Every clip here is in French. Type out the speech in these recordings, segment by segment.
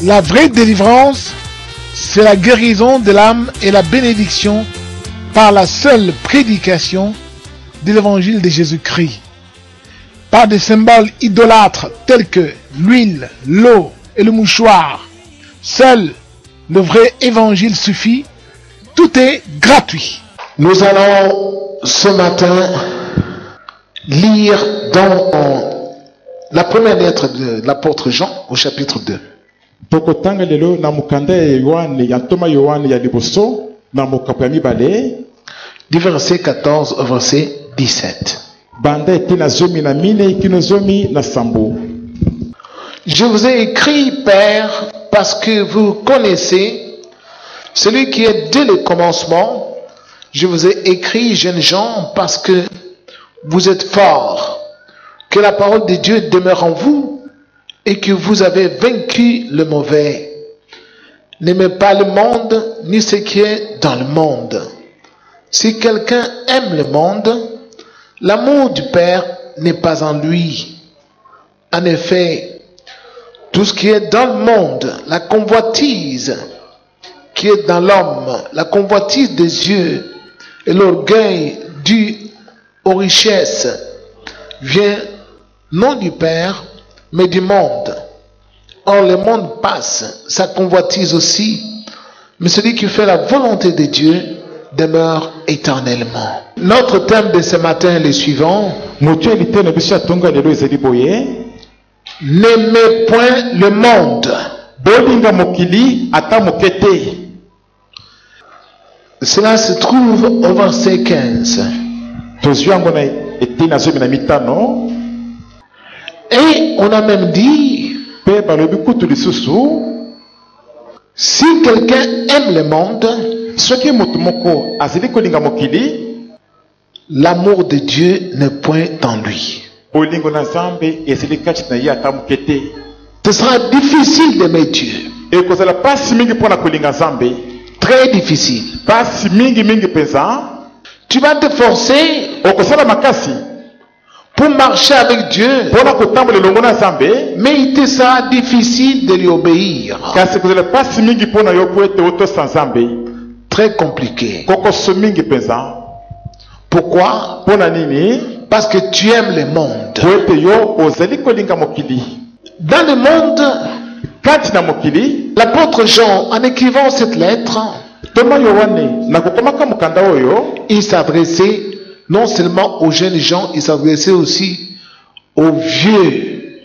La vraie délivrance, c'est la guérison de l'âme et la bénédiction par la seule prédication de l'évangile de Jésus-Christ. Par des symboles idolâtres tels que l'huile, l'eau et le mouchoir. Seul le vrai évangile suffit. Tout est gratuit. Nous allons ce matin lire dans la première lettre de l'apôtre Jean au chapitre 2. Du verset 14 au verset 17. Je vous ai écrit, Père, parce que vous connaissez celui qui est dès le commencement. Je vous ai écrit, jeunes gens, parce que vous êtes forts, que la parole de Dieu demeure en vous et que vous avez vaincu le mauvais. N'aimez pas le monde, ni ce qui est dans le monde. Si quelqu'un aime le monde, l'amour du Père n'est pas en lui. En effet, tout ce qui est dans le monde, la convoitise qui est dans l'homme, la convoitise des yeux et l'orgueil dû aux richesses, vient non du Père, mais du monde. Or, le monde passe, sa convoitise aussi, mais celui qui fait la volonté de Dieu demeure éternellement. Notre thème de ce matin est le suivant. N'aimez point le monde. Cela se trouve au verset 15. Et on a même dit, si quelqu'un aime le monde, l'amour de Dieu n'est point en lui. Ce sera difficile d'aimer Dieu. Très difficile. Tu vas te forcer pour marcher avec Dieu, mais il te sera difficile de lui obéir. Très compliqué. Pourquoi? Parce que tu aimes le monde. Dans le monde, l'apôtre Jean, en écrivant cette lettre, il s'adressait non seulement aux jeunes gens, il s'adressait aussi aux vieux.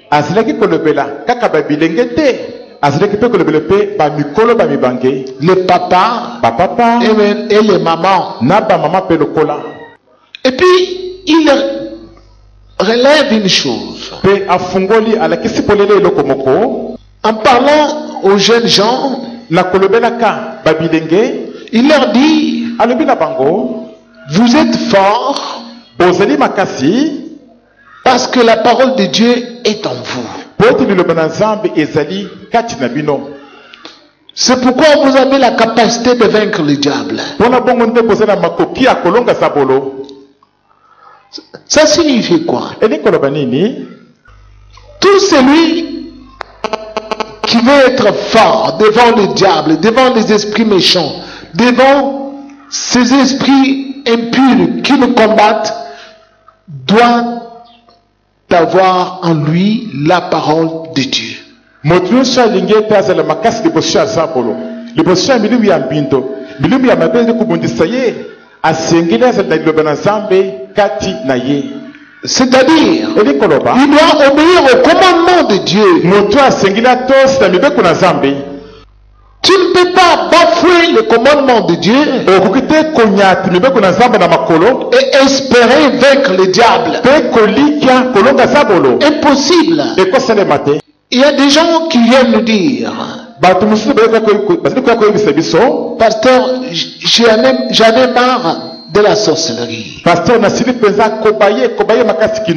Les papas et les mamans. Et puis, il relève une chose. En parlant aux jeunes gens, il leur dit, vous êtes forts parce que la parole de Dieu est en vous. C'est pourquoi vous avez la capacité de vaincre le diable. Ça signifie quoi? Tout celui qui veut être fort devant le diable, devant les esprits méchants, devant ces esprits impurs qui le combattent, doit avoir en lui la parole de Dieu. C'est-à-dire, il doit obéir au commandement de Dieu. Tu ne peux pas bafouer le commandement de Dieu et espérer vaincre le diable. Impossible. Il y a des gens qui viennent nous dire, pasteur, j'en ai marre de la sorcellerie.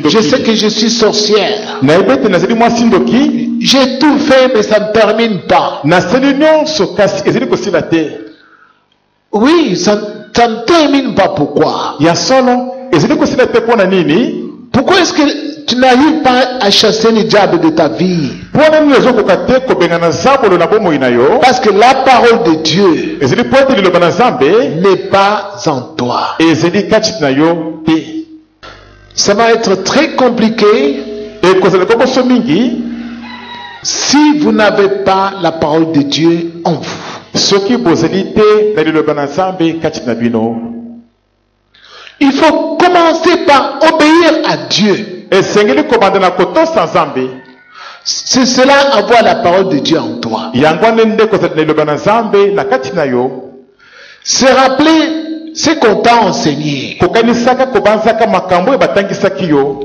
Je sais que je suis sorcière. J'ai tout fait, mais ça ne termine pas. Oui, ça ne termine pas. Pourquoi? Pourquoi est-ce que tu n'arrives pas à chasser le diable de ta vie. Parce que la parole de Dieu n'est pas en toi. Ça va être très compliqué si vous n'avez pas la parole de Dieu en vous. Il faut commencer par obéir à Dieu. C'est cela, avoir la parole de Dieu en toi. Se rappeler ce qu'on t'a enseigné.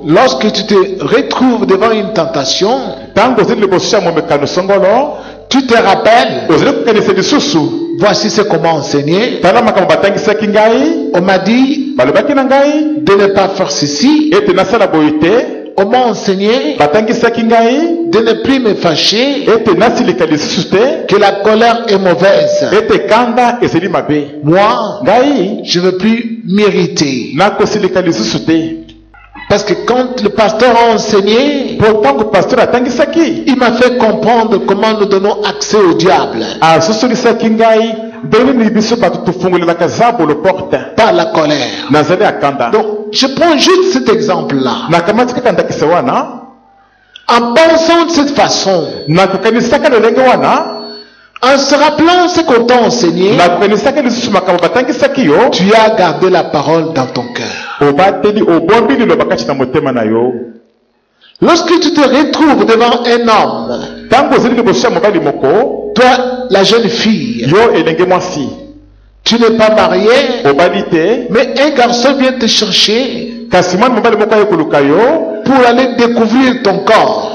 Lorsque tu te retrouves devant une tentation, tu te rappelles, voici ce qu'on m'a enseigné. On m'a dit de ne pas faire ceci. On m'a enseigné de ne plus me fâcher, que la colère est mauvaise. Moi, je ne veux plus m'irriter. Parce que quand le pasteur a enseigné, il m'a fait comprendre comment nous donnons accès au diable. Par la colère. Donc, je prends juste cet exemple-là. En pensant de cette façon, en se rappelant ce qu'on t'a enseigné, tu as gardé la parole dans ton cœur. Lorsque tu te retrouves devant un homme, toi, la jeune fille, tu n'es pas marié, mais un garçon vient te chercher pour aller découvrir ton corps.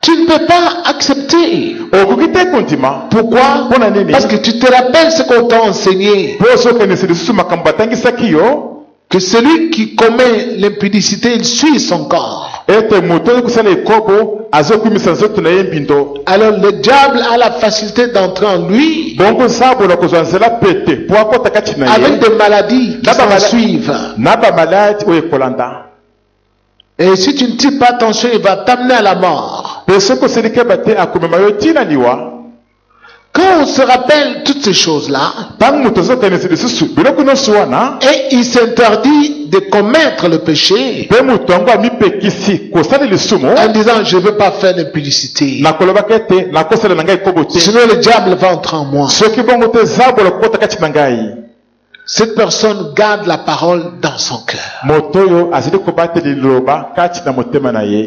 Tu ne peux pas accepter. Pourquoi? Parce que tu te rappelles ce qu'on t'a enseigné. Que celui qui commet l'impudicité, il suit son corps. Alors le diable a la facilité d'entrer en lui avec des maladies qui s'en suivent. Et si tu ne tires pas attention, il va t'amener à la mort. Quand on se rappelle toutes ces choses-là, et il s'interdit de commettre le péché en disant je ne veux pas faire l'impudicité, sinon le diable va entrer en moi. Cette personne garde la parole dans son cœur.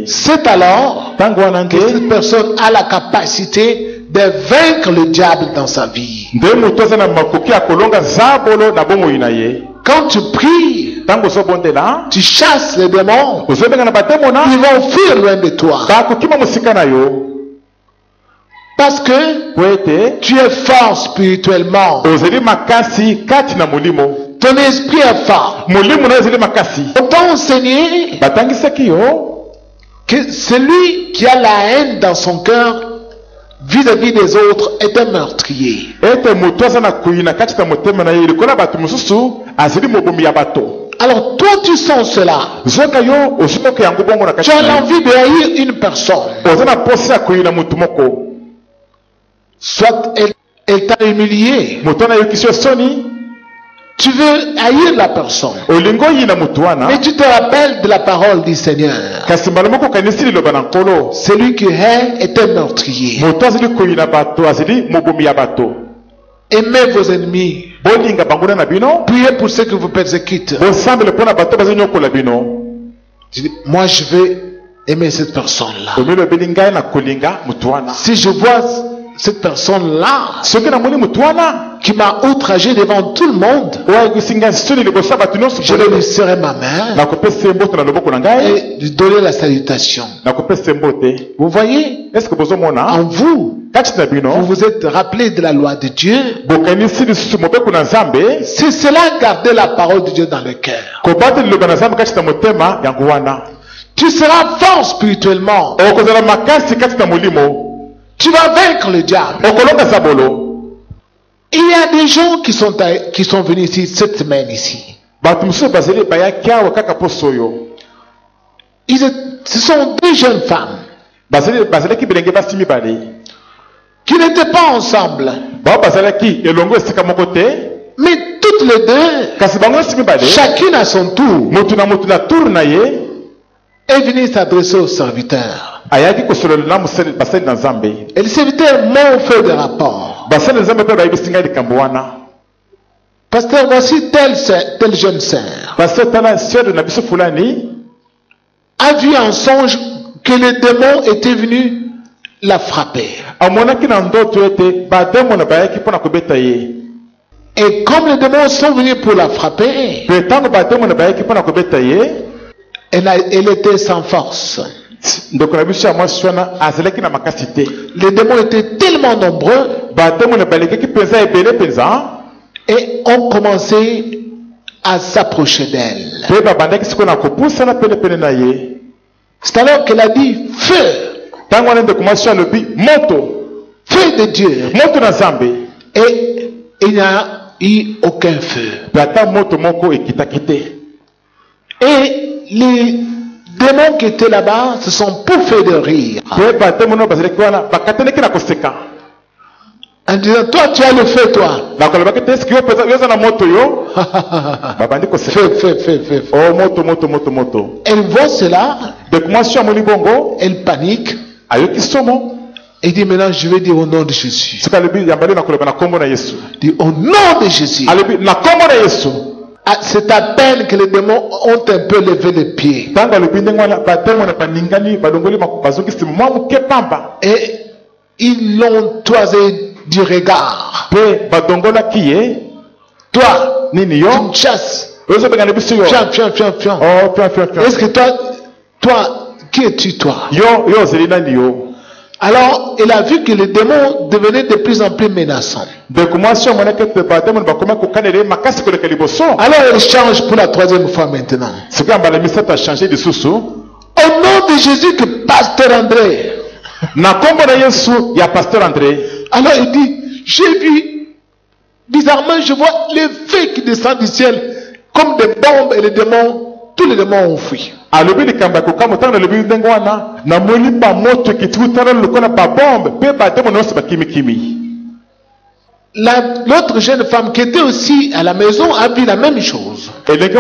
C'est alors que cette personne a la capacité de vaincre le diable dans sa vie. Quand tu pries, tu chasses les démons, ils vont fuir loin de toi. Parce que tu es fort spirituellement. Ton esprit est fort. On t'a enseigné que celui qui a la haine dans son cœur vis-à-vis des autres est un meurtrier. Alors toi tu sens cela. Tu as l'envie de haïr une personne. Soit elle t'a humilié. Tu veux haïr la personne. Mais tu te rappelles de la parole du Seigneur. Celui qui hait est un meurtrier. Aimez vos ennemis. Priez pour ceux que vous persécutent. Moi je veux aimer cette personne-là. Si je vois cette personne-là qui m'a outragé devant tout le monde, je vais lui serrer ma main et lui donner la salutation. Vous voyez, en vous, vous vous êtes rappelé de la loi de Dieu. C'est cela, garder la parole de Dieu dans le cœur. Tu seras fort spirituellement. Tu vas vaincre le diable. Il y a des gens qui sont venus ici cette semaine ici. Ce sont deux jeunes femmes qui n'étaient pas ensemble. Mais toutes les deux, chacune à son tour, est venue s'adresser au serviteur. Et le serviteur m'ont fait des rapports. Pasteur, voici telle jeune sœur a vu en songe que les démons étaient venus la frapper. Et comme les démons sont venus pour la frapper, elle était sans force. Les démons étaient tellement nombreux et ont commencé à s'approcher d'elle. C'est alors qu'elle a dit feu. Feu de Dieu. Et il n'y a eu aucun feu. Et les démons qui étaient là-bas se sont pouffés de rire. En disant, toi tu as le feu, toi. Feu. Elle voit cela. Elle panique. Et dit maintenant je vais dire au nom de Jésus. Dit au nom de Jésus. C'est à peine que les démons ont un peu levé les pieds. Et ils l'ont toisé du regard. Toi, tu me chasses. Fiant. Est-ce que toi, qui es-tu toi? Alors, il a vu que les démons devenaient de plus en plus menaçants. Alors, il change pour la troisième fois maintenant. Au nom de Jésus que Pasteur André. Alors il dit, j'ai vu, bizarrement je vois les feux qui descendent du ciel comme des bombes et les démons, tous les démons ont fui. L'autre jeune femme qui était aussi à la maison a vu la même chose. Les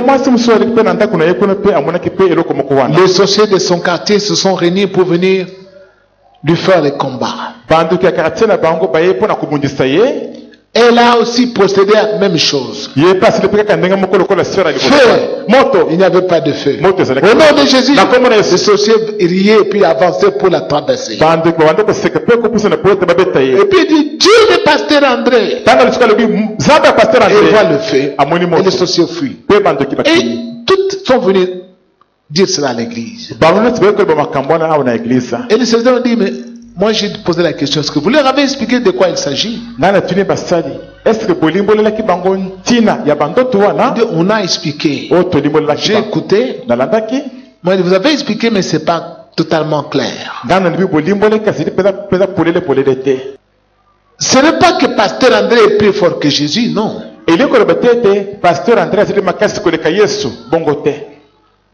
sorciers de son quartier se sont réunis pour venir lui faire les combats. Elle a aussi procédé à la même chose. Feu. Il n'y avait pas de feu. Au nom de Jésus, les sorciers riaient et puis avançaient pour la traverser. Et puis il dit, Dieu de Pasteur André. Et il voit le feu. Et les sorciers fuient. Et toutes sont venues dire cela à l'église. Et les serviteurs ont dit, mais moi j'ai posé la question, est-ce que vous leur avez expliqué de quoi il s'agit? On a expliqué. J'ai écouté. Moi, vous avez expliqué, mais ce n'est pas totalement clair. Ce n'est pas que Pasteur André est plus fort que Jésus, non.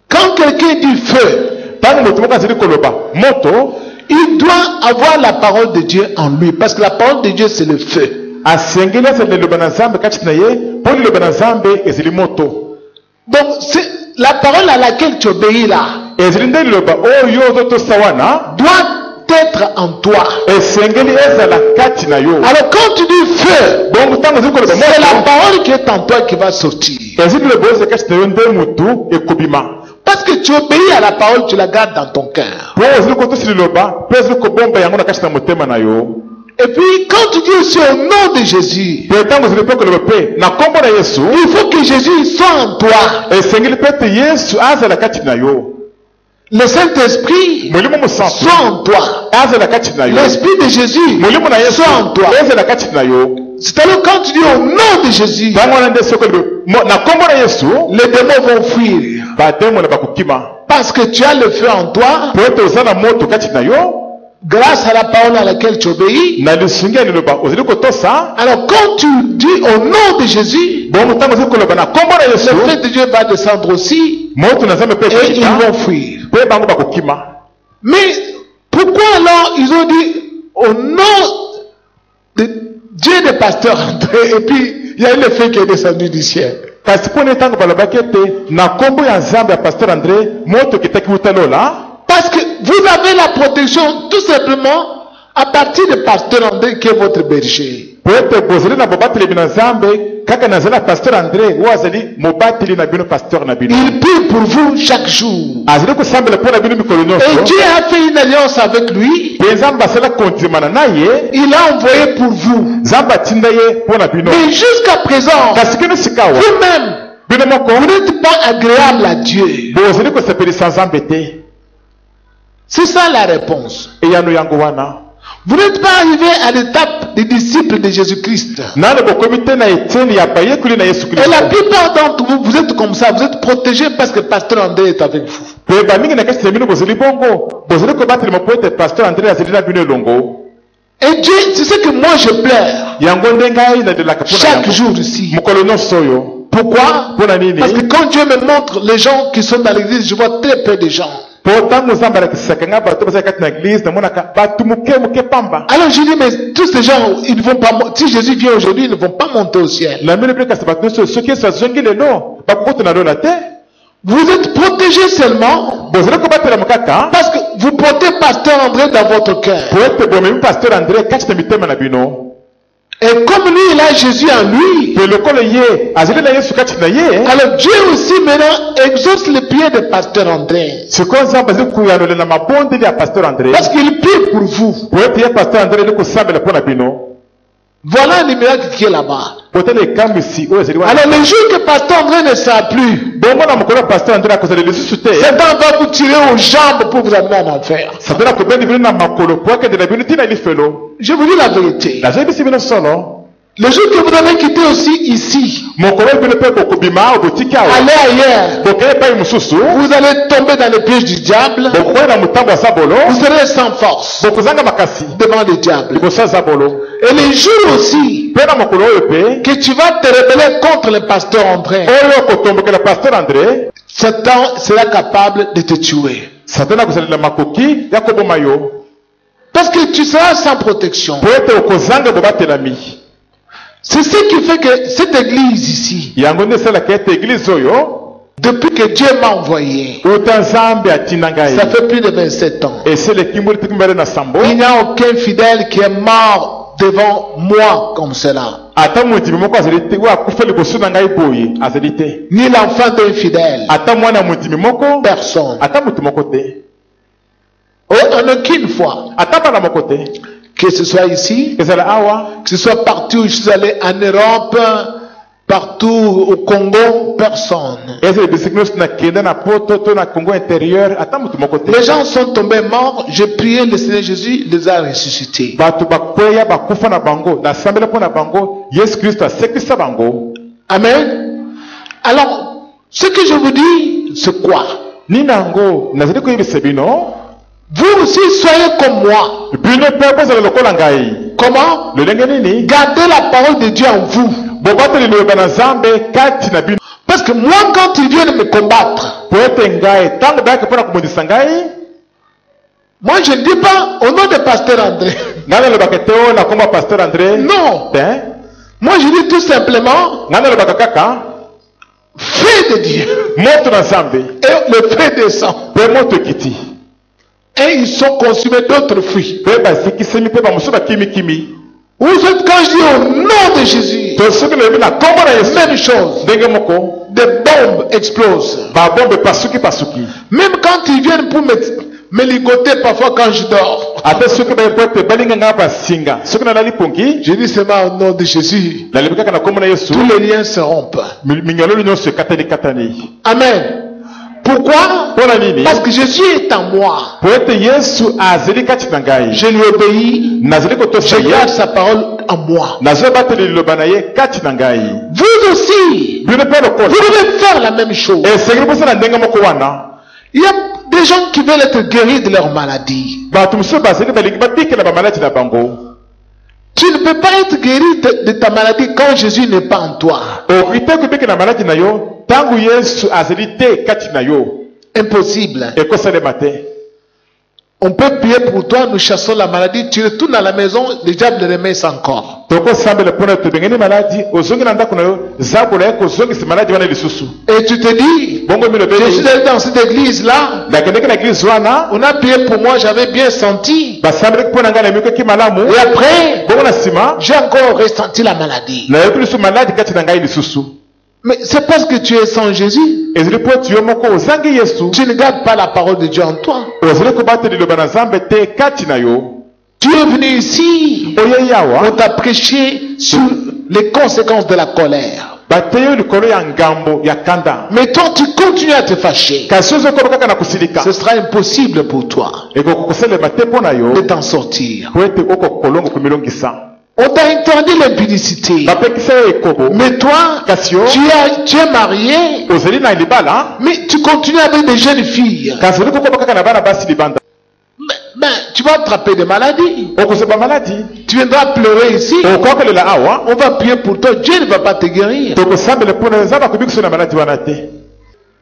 Quand quelqu'un dit feu, il doit avoir la parole de Dieu en lui, parce que la parole de Dieu c'est le feu. Donc c'est la parole à laquelle tu obéis là doit être en toi. Alors quand tu dis feu, c'est la parole qui est en toi qui va sortir. Parce que tu obéis à la parole, tu la gardes dans ton cœur. Et puis quand tu dis aussi au nom de Jésus, il faut que Jésus soit en toi. Le Saint-Esprit soit en toi. L'Esprit de Jésus soit en toi. C'est-à-dire quand tu dis au nom de Jésus, les démons vont fuir. Parce que tu as le feu en toi. grâce à la parole à laquelle tu obéis. Alors quand tu dis au nom de Jésus, le Feu de Dieu va descendre aussi et ils vont fuir. Mais pourquoi alors ils ont dit au nom de Dieu des pasteurs André et puis il y a eu le feu qui est descendu du ciel? Parce que vous avez la protection tout simplement à partir de pasteur André qui est votre berger. Il prie pour vous chaque jour. Et Dieu a fait une alliance avec lui. Il a envoyé pour vous. Mais jusqu'à présent, vous-même, vous n'êtes pas agréable à Dieu. C'est ça la réponse. Vous n'êtes pas arrivé à l'étape des disciples de Jésus-Christ. Et la plupart d'entre vous, vous êtes comme ça, vous êtes protégés parce que Pasteur André est avec vous. Et Dieu, c'est ce que moi je pleure chaque jour ici. Pourquoi? Parce que quand Dieu me montre les gens qui sont dans l'église, je vois très peu de gens. Alors je dis, mais tous ces gens, ils ne vont pas, si Jésus vient aujourd'hui, ils ne vont pas monter au ciel. Vous êtes protégés seulement parce que vous portez Pasteur André dans votre cœur. Et comme lui, il a Jésus en lui, alors Dieu aussi maintenant exauce les prières de Pasteur André. Parce qu'il prie pour vous. Voilà le miracle qui est là-bas. Alors le jour que Pasteur André ne sera plus, Satan va vous tirer aux jambes pour vous amener en enfer. Je vous dis la vérité. Le jour que vous avez quitté aussi ici, allez ailleurs, vous allez tomber dans les pièges du diable, vous serez sans force devant le diable. Et les jours aussi que tu vas te rebeller contre le pasteur André, Satan sera capable de te tuer. Parce que tu seras sans protection. C'est ce qui fait que cette église ici, depuis que Dieu m'a envoyé, ça fait plus de 27 ans. Il n'y a aucun fidèle qui est mort devant moi comme cela. Ni l'enfant d'un fidèle. Personne. En aucune fois. Que ce soit ici, que ce soit partout où je suis allé en Europe, partout au Congo, personne. Les gens sont tombés morts, j'ai prié le Seigneur Jésus, les a ressuscités. Amen. Alors, ce que je vous dis, c'est quoi? Vous aussi soyez comme moi. Comment? Gardez la parole de Dieu en vous. Parce que moi, quand ils viennent me combattre, moi je ne dis pas au nom de Pasteur André. Non. Moi je dis tout simplement feu de Dieu. Et le feu descend. Et ils sont consumés d'autres fruits. Vous êtes quand je dis au nom de Jésus, même chose. Des bombes explosent. Même quand ils viennent pour me ligoter parfois quand je dors. Je dis seulement au nom de Jésus. Tous les liens se rompent. Amen. Pourquoi? Parce que Jésus est en moi. Je lui obéis. Je garde sa parole en moi. Vous aussi, vous devez faire la même chose. Il y a des des gens qui veulent être guéris de leur maladie. Tu ne peux pas être guéri de ta maladie quand Jésus n'est pas en toi. Impossible. On peut prier pour toi, nous chassons la maladie, tu retournes à la maison, le diable le remet encore. Et tu te dis, je suis allé dans cette église-là, on a prié pour moi, j'avais bien senti. Et après, j'ai encore ressenti la maladie. Mais c'est parce que tu es sans Jésus. Tu ne gardes pas la parole de Dieu en toi. Tu es venu ici. On t'a prêché sur les conséquences de la colère. Mais toi, tu continues à te fâcher. Ce sera impossible pour toi de t'en sortir. On t'a interdit l'impudicité. Mais toi, tu es marié. Mais tu continues avec des jeunes filles. Ben, tu vas attraper des maladies. Tu viendras pleurer ici. On va prier pour toi. Dieu ne va pas te guérir.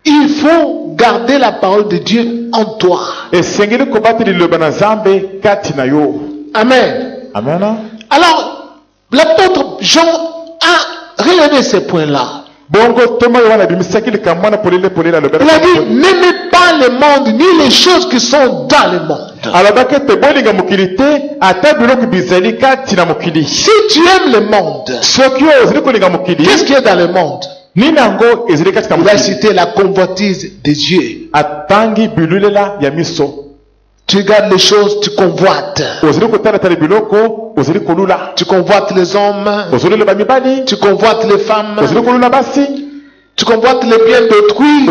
Il faut garder la parole de Dieu en toi. Amen. Amen. Alors, l'apôtre Jean a relevé ces points-là. Il a dit, n'aimez pas le monde, ni les choses qui sont dans le monde. Si tu aimes le monde, qu'est-ce qui est dans le monde? Il a cité la convoitise des yeux. Tu regardes les choses, tu convoites. Tu convoites les hommes. Tu convoites les femmes. Tu convoites les biens d'autrui.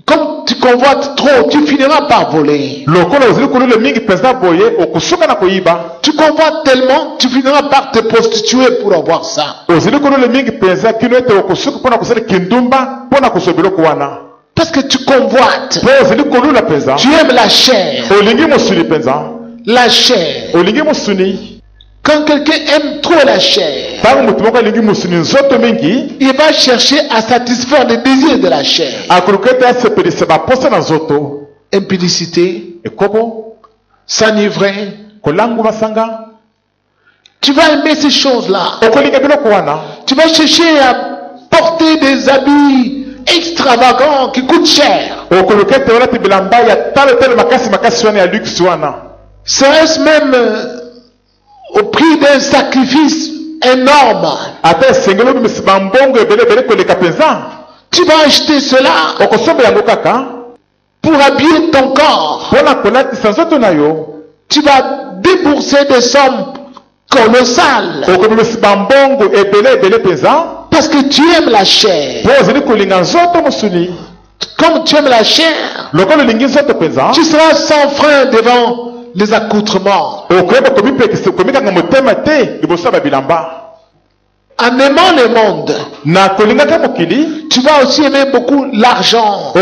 Comme tu convoites trop, tu finiras par voler. Tu convoites tellement, tu finiras par te prostituer pour avoir ça. Parce que tu convoites. Tu aimes la chair. La chair. Quand quelqu'un aime trop la chair, il va chercher à satisfaire les désirs de la chair. Impudicité, s'enivrer. Tu vas aimer ces choses-là. Tu vas chercher à porter des habits extravagants qui coûtent cher. Serait-ce même au prix d'un sacrifice énorme? Tu vas acheter cela pour habiller ton corps. Tu vas débourser des sommes colossales parce que tu aimes la chair. Comme tu aimes la chair, tu seras sans frein devant les accoutrements. En aimant le monde, tu vas aussi aimer beaucoup l'argent.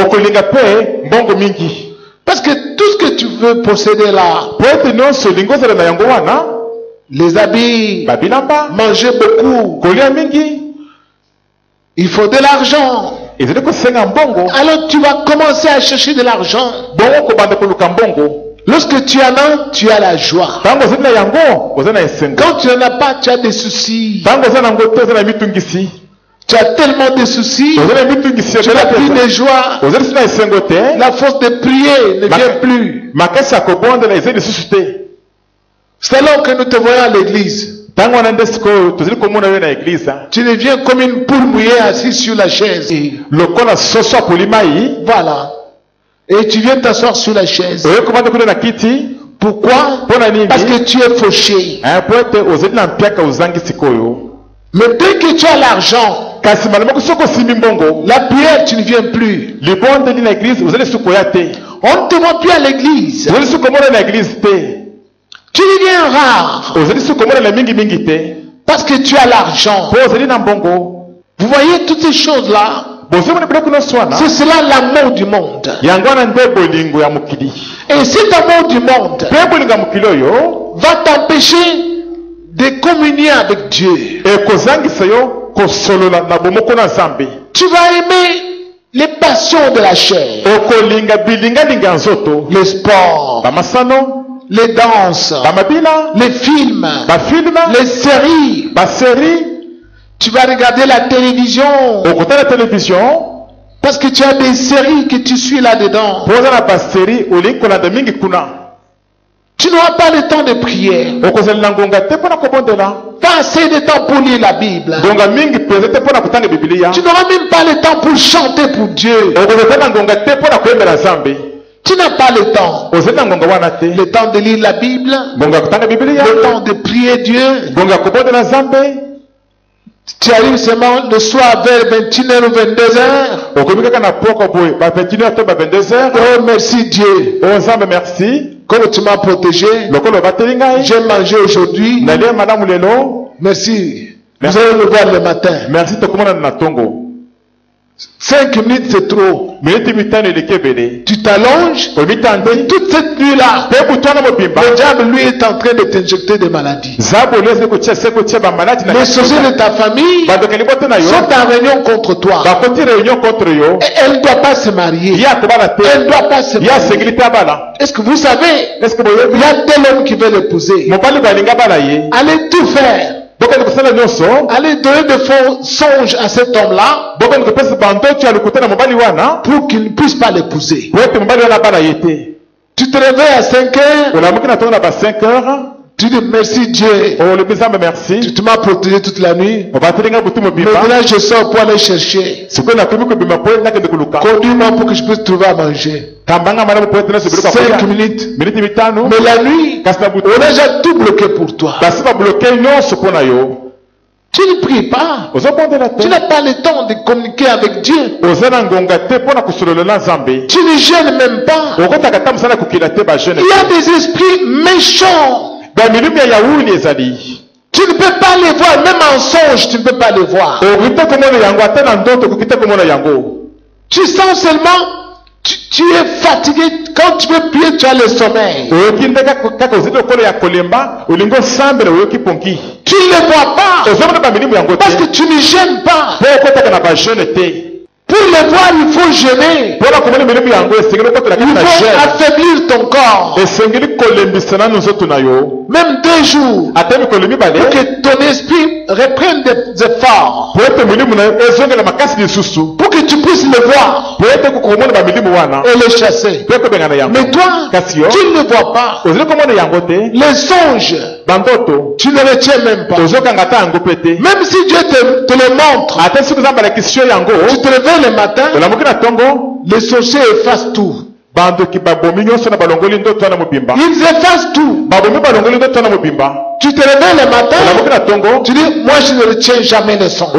Parce que tout ce que tu veux posséder là, les habits, manger beaucoup, il faut de l'argent. Alors tu vas commencer à chercher de l'argent. Lorsque tu en as, tu as la joie. Quand tu n'en as pas, tu as des soucis. Tu as tellement de soucis, tu n'as plus de joie. La force de prier ne vient plus. C'est alors que nous te voyons à l'église. Tu deviens comme une poule mouillée assise sur la chaise. Voilà. Et tu viens t'asseoir sur la chaise. Pourquoi? Parce que tu es fauché. Mais dès que tu as l'argent, la prière, tu ne viens plus. On ne te voit plus à l'église. Tu deviens rare. Parce que tu as l'argent. Vous voyez toutes ces choses-là. C'est cela l'amour du monde. Et cet amour du monde va t'empêcher de communier avec Dieu. Tu vas aimer les passions de la chair, les sports, les danses, les films, les séries. Tu vas regarder la télévision parce que tu as des séries que tu suis là-dedans. Tu n'auras pas le temps de prier. Pas assez de temps pour lire la Bible. Tu n'auras même pas le temps pour chanter pour Dieu. Tu n'as pas le temps. Le temps de lire la Bible. Le temps de prier Dieu. Tu arrives seulement le soir vers 21h ou 22h. Oh merci Dieu. Merci. Comme tu m'as protégé. J'ai mangé aujourd'hui. Merci. Vous allez me voir le matin. Merci. 5 minutes c'est trop. Tu t'allonges. Toute cette nuit-là, le diable lui est en train de t'injecter des maladies. Les sorciers de ta famille sont en réunion contre toi. Et elle ne doit pas se marier. Elle ne doit pas se marier. Est-ce que vous savez, il y a tel homme qui veut l'épouser. Allez tout faire. Allez donner de faux songes à cet homme-là pour qu'il ne puisse pas l'épouser. Tu te réveilles à 5 heures. Tu dis merci Dieu. Tu m'as protégé toute la nuit. Maintenant je sors pour aller chercher. Conduis-moi pour que je puisse trouver à manger. 5 minutes. Mais la nuit, on a déjà tout bloqué pour toi. Tu ne pries pas. Tu n'as pas le temps de communiquer avec Dieu. Tu ne gênes même pas. Il y a des esprits méchants. Tu ne peux pas les voir, même en songe, tu ne peux pas les voir. Tu sens seulement, tu es fatigué. Quand tu veux prier, tu as le sommeil. Tu ne les vois pas. Parce que tu ne gênes pas. Pour les voir, il faut gêner. Il faut affaiblir ton corps. Même 2 jours. Pour que ton esprit reprenne des efforts. Pour que tu puisses le voir. Et le chasser. Mais toi, tu ne le vois pas. Les songes, tu ne les tiens même pas. Même si Dieu te le montre, tu te réveilles le matin, les sorciers effacent tout. Ils effacent tout. Tu te réveilles le matin, tu dis, moi je ne retiens jamais les songes.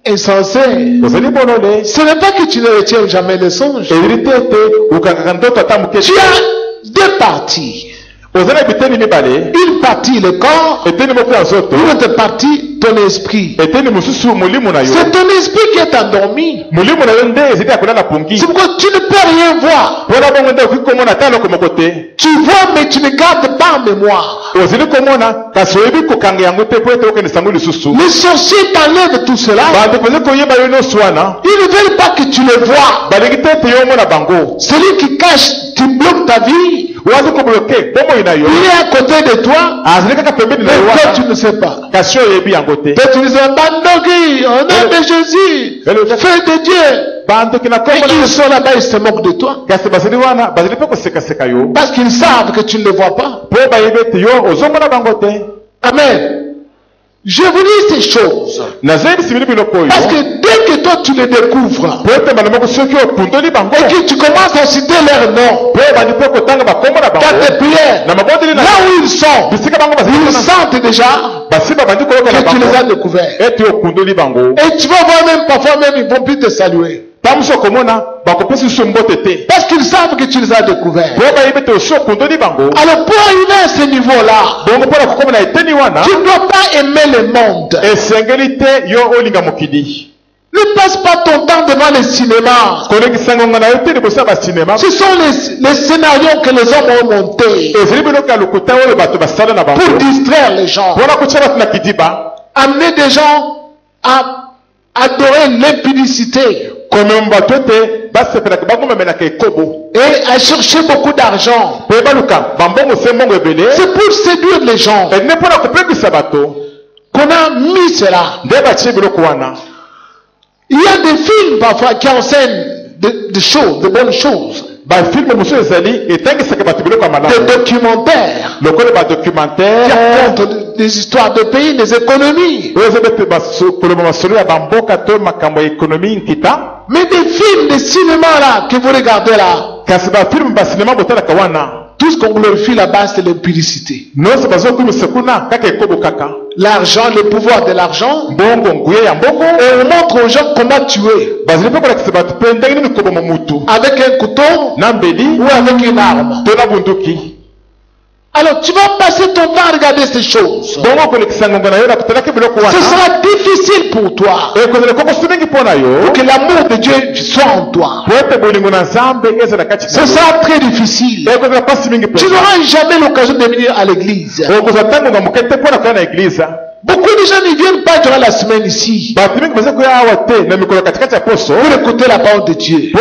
Insensé. Ce n'est pas que tu ne retiens jamais les songes. Tu as 2 parties. Une partie le corps, une autre partie ton esprit. C'est ton esprit qui est endormi. C'est pourquoi tu ne peux rien voir. Tu vois mais tu ne gardes pas en mémoire. Les sorciers t'enlèvent tout cela. Ils ne veulent pas que tu le vois. Celui qui cache, qui bloque ta vie, il est à côté de toi, mais toi tu ne sais pas. Toi tu ne sais pas, au nom de Jésus, fais de Dieu. Et ils sont là-bas, ils se moquent de toi. Parce qu'ils savent que tu ne le vois pas. Amen. Je vous dis ces choses. Parce que dès que toi tu les découvres, et que tu commences à citer leur nom, dans tes prières, là où ils sont, ils sentent déjà que tu les as découverts. Et tu vas voir même, parfois même, ils ne vont plus te saluer. Parce qu'ils savent que tu les as découverts. Alors pour arriver à ce niveau-là, tu ne dois pas aimer le monde. Ne passe pas ton temps devant les cinémas. Ce sont les scénarios que les hommes ont montés pour distraire les gens. Amener des gens à adorer l'impudicité et à chercher beaucoup d'argent. C'est pour séduire les gens qu'on a mis cela. Il y a des films parfois qui enseignent des choses, de bonnes choses. Des documentaires qui racontent des histoires de pays, des économies. Mais des films de cinéma là que vous regardez là, tout ce qu'on glorifie là-bas, c'est l'impudicité. L'argent, le pouvoir de l'argent. Et on montre aux gens comment tuer. Avec un couteau ou avec une arme. Alors tu vas passer ton temps à regarder ces choses. Ce sera difficile pour toi. Pour que l'amour de Dieu soit en toi. Ce sera très difficile. Tu n'auras jamais l'occasion de venir à l'église. Beaucoup de gens ne viennent pas durant la semaine ici pour écouter la parole de Dieu.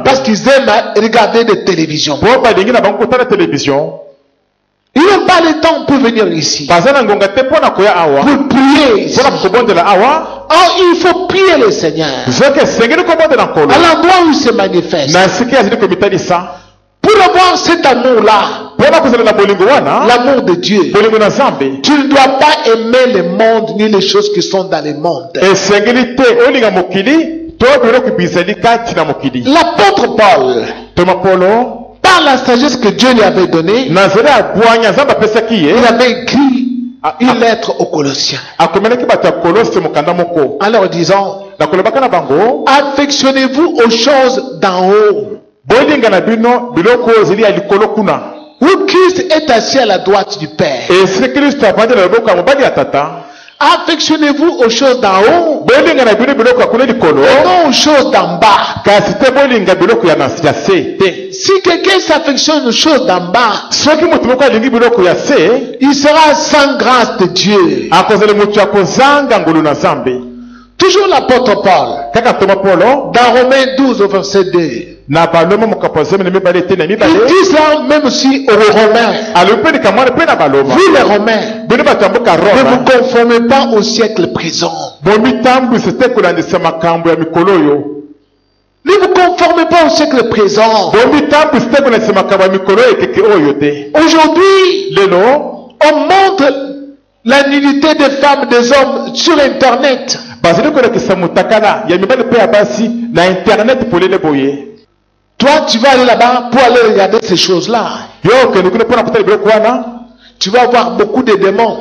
Parce qu'ils aiment regarder des télévisions. Ils n'ont pas le temps pour venir ici. Pour prier ici. Oh, il faut prier le Seigneur. À l'endroit où il se manifeste. Pour avoir cet amour-là, l'amour de Dieu, tu ne dois pas aimer le monde ni les choses qui sont dans le monde. L'apôtre Paul, par la sagesse que Dieu lui avait donnée, il avait écrit une lettre aux Colossiens. En leur disant, affectionnez-vous aux choses d'en haut, où Christ est assis à la droite du Père. Affectionnez-vous aux choses d'en haut et non aux choses d'en bas. Si quelqu'un s'affectionne aux choses d'en bas, il sera sans grâce de Dieu. Toujours l'apôtre Paul, dans Romains 12 au verset 2, il dit ça même aussi aux Romains. Vous les Romains, ne vous conformez pas au siècle présent. Ne vous conformez pas au siècle présent. Aujourd'hui, on montre la nudité des femmes et des hommes sur Internet. Toi, tu vas aller là-bas pour aller regarder ces choses-là. Tu vas voir beaucoup de démons.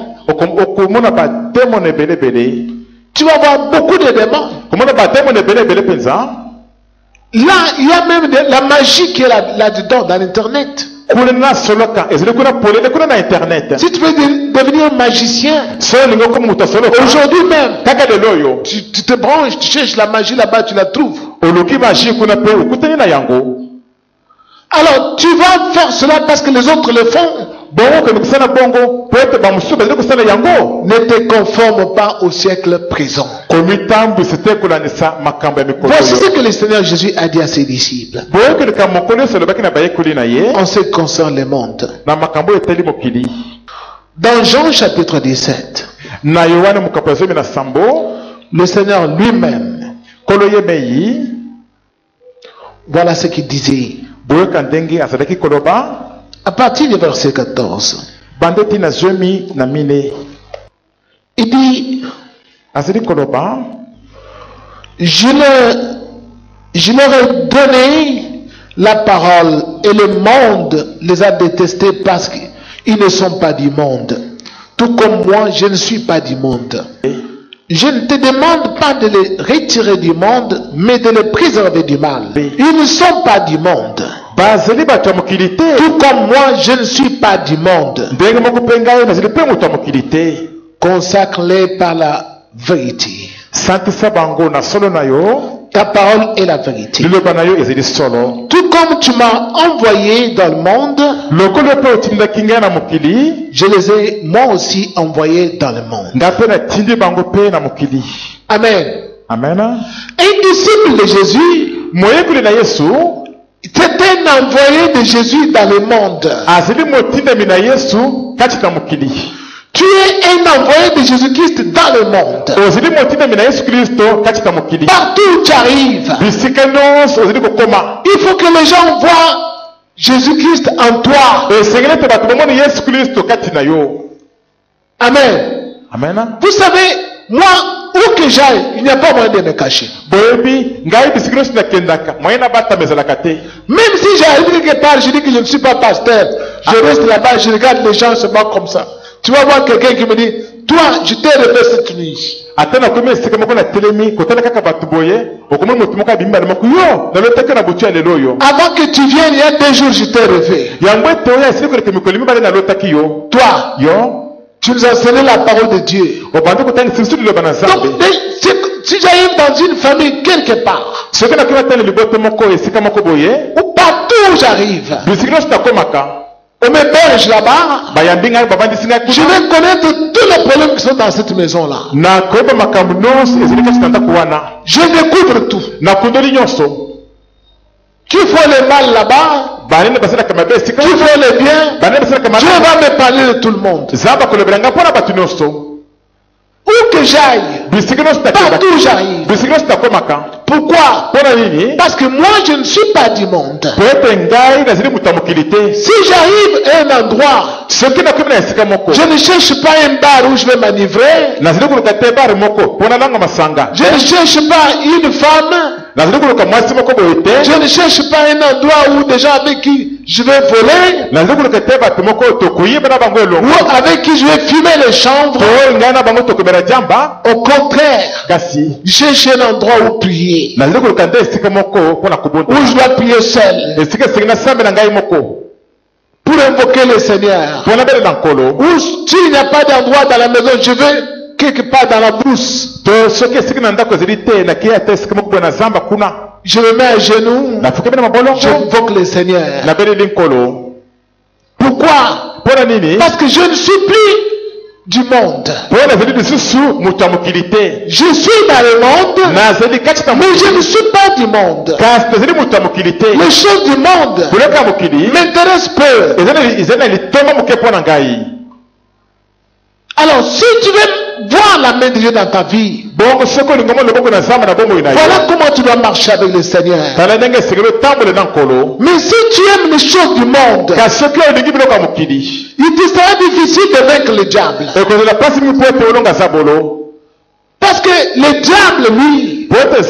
Tu vas voir beaucoup de démons. Là, il y a même la magie qui est là-dedans, dans l'Internet. Si tu veux devenir magicien, aujourd'hui même, tu te branches, tu cherches la magie là-bas, tu la trouves. Alors, tu vas faire cela parce que les autres le font. Ne te conforme pas au siècle présent. Voici ce que le Seigneur Jésus a dit à ses disciples en ce qui concerne le monde. Dans Jean chapitre 17, le Seigneur lui-même, voilà ce qu'il disait. À partir du verset 14, il dit, je leur ai donné la parole et le monde les a détestés parce qu'ils ne sont pas du monde. Tout comme moi, je ne suis pas du monde. Je ne te demande pas de les retirer du monde, mais de les préserver du mal. Ils ne sont pas du monde. Tout comme moi, je ne suis pas du monde. Consacre-les par la vérité. Ta parole est la vérité. Tout comme tu m'as envoyé dans le monde, je les ai moi aussi envoyés dans le monde. Amen. Amen. Un disciple de Jésus, c'était un envoyé de Jésus dans le monde. Tu es un envoyé de Jésus-Christ dans le monde. Partout où tu arrives, il faut que les gens voient Jésus-Christ en toi. Amen. Amen. Vous savez, moi, où que j'aille, il n'y a pas moyen de me cacher. Même si j'arrive quelque part, je dis que je ne suis pas pasteur. Je reste là-bas, je regarde les gens se moquent comme ça. Tu vas voir quelqu'un qui me dit, toi, je t'ai rêvé cette nuit. Avant que tu viennes, il y a 2 jours, je t'ai rêvé. Toi, tu nous as enseigné la parole de Dieu. Donc, si j'arrive dans une famille quelque part, ou partout où j'arrive, on m'héberge là-bas, je vais connaître tous les problèmes qui sont dans cette maison-là. Je découvre tout. Qui font le mal là-bas, qui font le bien, Dieu va me parler de tout le monde. Où que j'aille, partout où j'arrive. Pourquoi? Parce que moi je ne suis pas du monde. Si j'arrive à un endroit, je ne cherche pas un bar où je vais m'enivrer. Je ne cherche pas une femme. Je ne cherche pas un endroit où des gens avec qui je vais voler, ou avec qui je vais fumer les chambres. Au contraire, je cherche un endroit où prier, où je dois prier seul, pour invoquer le Seigneur. Ou s'il n'y a pas d'endroit dans la maison, je vais quelque part dans la brousse. Je me mets à genoux, j'invoque le Seigneur. Pourquoi? Parce que je ne suis plus du monde. Je suis dans le monde, mais je ne suis pas du monde. Les choses du monde m'intéressent peu. Alors, si tu veux voir la main de Dieu dans ta vie, voilà comment tu dois marcher avec le Seigneur. Mais si tu aimes les choses du monde, il te sera difficile de vaincre le diable. Parce que le diable, lui, il est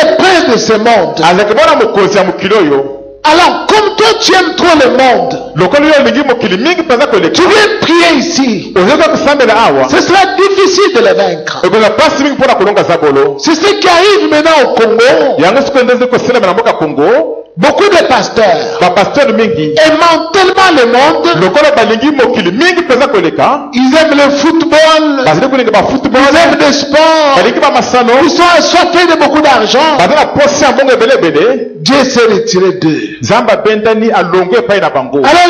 le prince de ce monde. Alors, comme toi tu aimes trop le monde, tu viens prier ici, ce sera difficile de le vaincre. C'est ce qui arrive maintenant au Congo. Beaucoup de pasteurs aiment tellement le monde, ils aiment le football, ils aiment le sport, ils sont assoiffés de beaucoup d'argent. Dieu s'est retiré d'eux. Alors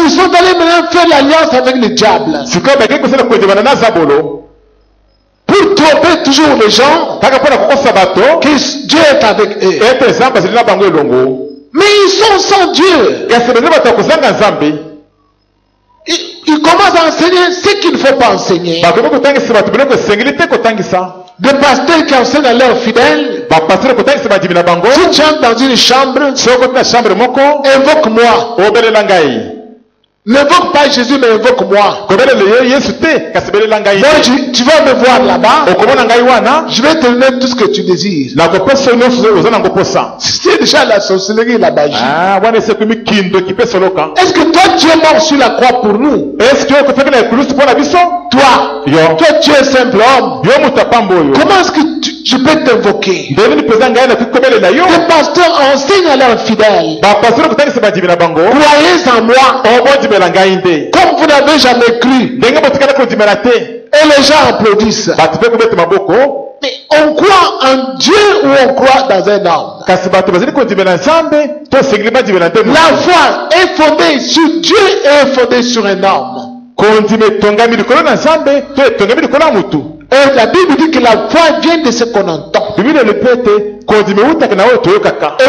ils sont allés maintenant faire l'alliance avec le diable pour tromper toujours les gens que Dieu est avec eux. Mais ils sont sans Dieu. Ils commencent à enseigner ce qu'il ne faut pas enseigner. Des pasteurs qui enseignent à leurs fidèles. Si tu entres dans une chambre, invoque-moi. N'invoque pas Jésus, mais invoque-moi. Moi, tu vas me voir là-bas. Je vais te donner tout ce que tu désires. C'est déjà la sorcellerie, la magie. Est-ce que toi, tu es mort sur la croix pour nous? Toi, Toi, tu es simple homme. Comment est-ce que je peux t'invoquer? Les pasteurs enseignent à leurs fidèles. Croyez en moi. Comme vous n'avez jamais cru. Et les gens applaudissent. Mais on croit en Dieu ou on croit dans un homme? La foi est fondée sur Dieu et est fondée sur un homme. Et la Bible dit que la foi vient de ce qu'on entend. Et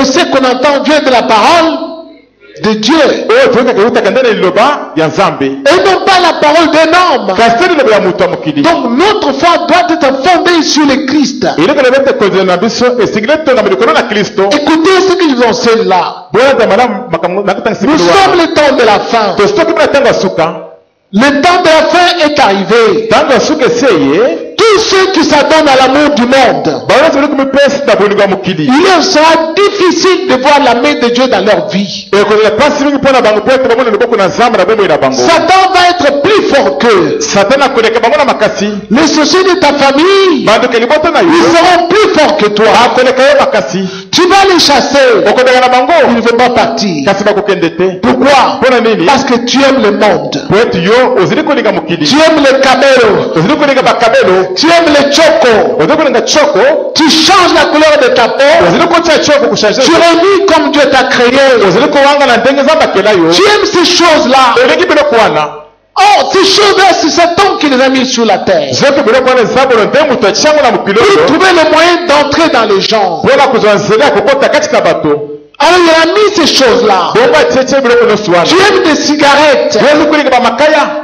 ce qu'on entend vient de la parole de Dieu. Et non pas la parole d'un homme. Donc notre foi doit être fondée sur le Christ. Écoutez ce qu'ils enseignent là. Nous sommes le temps de la fin. Le temps de la fin est arrivé. Tous ceux qui s'adonnent à l'amour du monde, il leur sera difficile de voir la main de Dieu dans leur vie. Satan va être plus fort qu'eux. Les sorciers de ta famille, ils seront plus forts que toi. Tu vas les chasser. Ils ne veulent pas partir. Pourquoi? Parce que tu aimes le monde. Tu aimes les camélos. Tu aimes les choco. Tu changes la couleur de ta peau. Tu réunis comme Dieu t'a créé. Tu aimes ces choses-là. Oh, ces choses-là, c'est Satan qui les a mis sur la terre. Pour trouver le moyen d'entrer dans les gens. Alors il a mis ces choses-là. Tu aimes des cigarettes.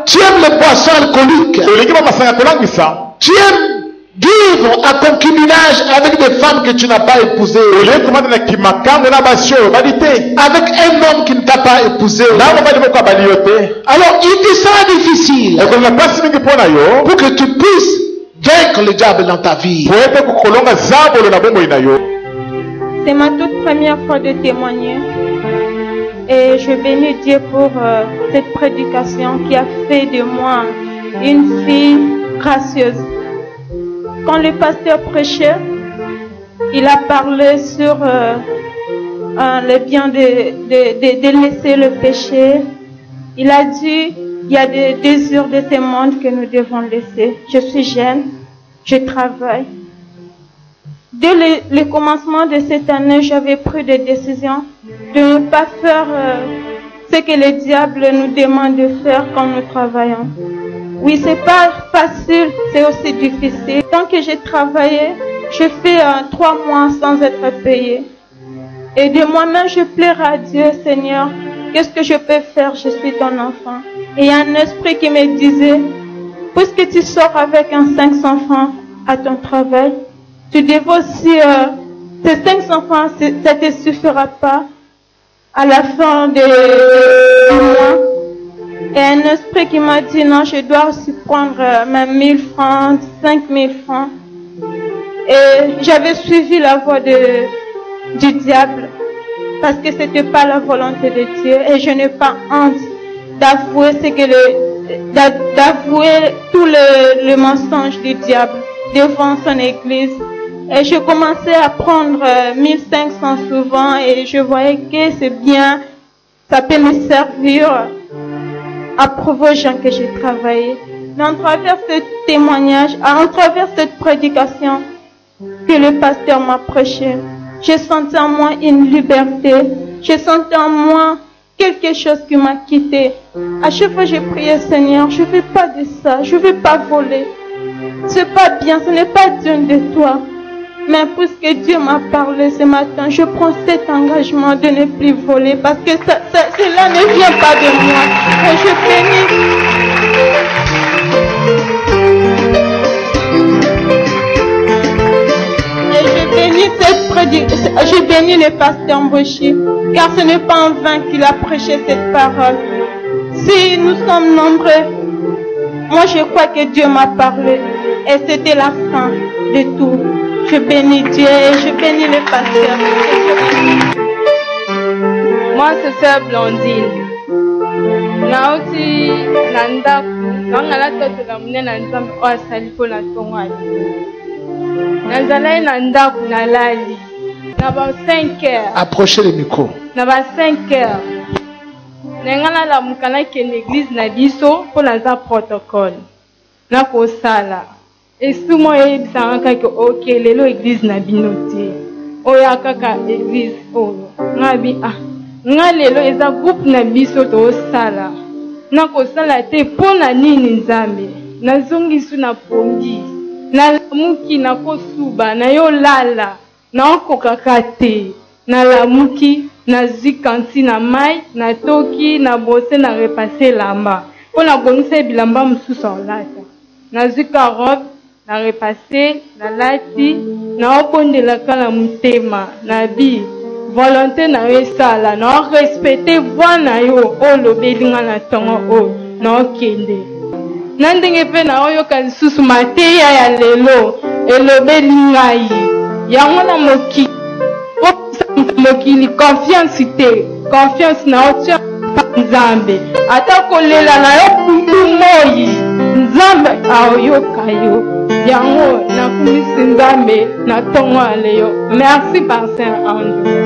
Tu aimes les boissons alcooliques. Tu aimes vivre en concubinage avec des femmes que tu n'as pas épousées. Avec un homme qui ne t'a pas épousé. Alors il te sera difficile pour que tu puisses vaincre le diable dans ta vie. C'est ma toute première fois de témoigner. Et je bénis Dieu pour cette prédication qui a fait de moi une fille gracieuse. Quand le pasteur prêchait, il a parlé sur le bien de laisser le péché. Il a dit, il y a des désirs de ce monde que nous devons laisser. Je suis jeune, je travaille. Dès le commencement de cette année, j'avais pris des décisions de ne pas faire ce que le diable nous demande de faire quand nous travaillons. Oui, c'est pas facile, c'est aussi difficile. Tant que j'ai travaillé, je fais 3 mois sans être payé. Et de moi-même, je plairai à Dieu, Seigneur, qu'est-ce que je peux faire? Je suis ton enfant. Et il y a un esprit qui me disait, puisque tu sors avec un 500 francs à ton travail, tu devais aussi, ces 500 francs, ça ne te suffira pas à la fin du mois. Et un esprit qui m'a dit, non, je dois aussi prendre même 1000 francs, 5000 francs. Et j'avais suivi la voie du diable, parce que ce n'était pas la volonté de Dieu. Et je n'ai pas honte d'avouer tout le mensonge du diable devant son église. Et je commençais à prendre 1500 souvent et je voyais que c'est bien, ça peut me servir à prouver aux gens que j'ai travaillé. Mais en travers ce témoignage, en travers cette prédication que le pasteur m'a prêché, j'ai senti en moi une liberté, j'ai senti en moi quelque chose qui m'a quitté. À chaque fois j'ai prié, Seigneur, je ne veux pas de ça, je ne veux pas voler. C'est pas bien, ce n'est pas digne de toi. Mais puisque Dieu m'a parlé ce matin, je prends cet engagement de ne plus voler parce que cela ne vient pas de moi. Et je bénis le pasteur Mboshi, car ce n'est pas en vain qu'il a prêché cette parole. Si nous sommes nombreux, moi je crois que Dieu m'a parlé et c'était la fin de tout. Je bénis Dieu et je bénis le pasteur. Moi, c'est Sœur Blondine. nauti na ndako nangala toto la mune na nzambe o asali po na tongo ali nazalai na ndako na lali na ba 5 heures. Approchez le micro. Na ba 5 heures nengala la mukana ke l'église na biso po na za protocole na ko sala esumo ebisanga kake okay lelo église na binote oya kaka église oyo ngabi nga lelo eza groupe na biso to sala na ko sala te po na nini nzambe nazongisu na pongi na lamuki na kosuba na yo lala na okokaka te na lamuki na zikanti na mai na toki na bose na repase lamba po na bonise bilamba mususu olata na zika robe na repase na lati na obondela kala mutema na bi volonté na yo esala na respecter voix na yo olobelinga na tongo oyo na okende na ndenge mpe na oyoka lisusu mateya ya lelo elobeli ngai yango na mokili confiance te confiance na otia nzambe ata kolela na yo kundu moyi nzambe aoyoka yo yango nakumisi nzambe na tongo ya leyo. Merci par Saint Andrew.